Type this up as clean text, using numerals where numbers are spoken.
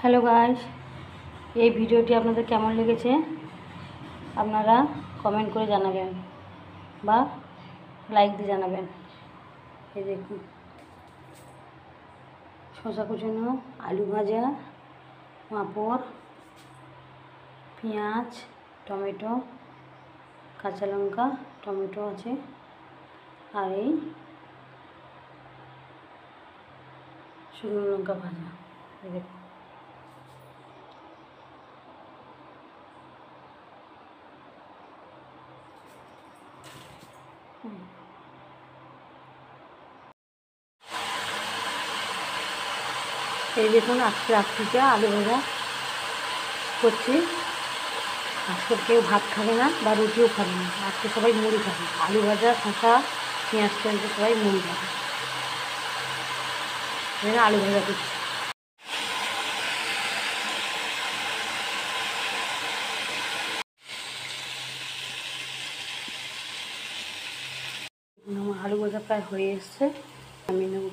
Hello guys, এই ভিডিওটি আপনাদের কেমন লেগেছে আপনারা কমেন্ট করে জানাবেন বা লাইক দিয়ে জানাবেন। এই দেখুন, শসা কুচানো, আলু ভাজা, পাঁপড়, পেঁয়াজ, টমেটো, কাঁচা লঙ্কা, টমেটো আছে, আর এই শুকনো লঙ্কা ভাজা। এই দেখুন, এই দেখুন আজকে রাত্রিটা আলু ভাজা করছি। আজকে কেউ ভাত খাবে না বা রুটিও খাবে না, আজকে সবাই মুড়ি খাবে। আলু ভাজা, শসা, পেঁয়াজ টেঁয়াজ সবাই মুড়ি খাবে। এখানে আলু ভাজা করছি। আলু ভাজা প্রায় হয়ে এসছে, আমি নেব।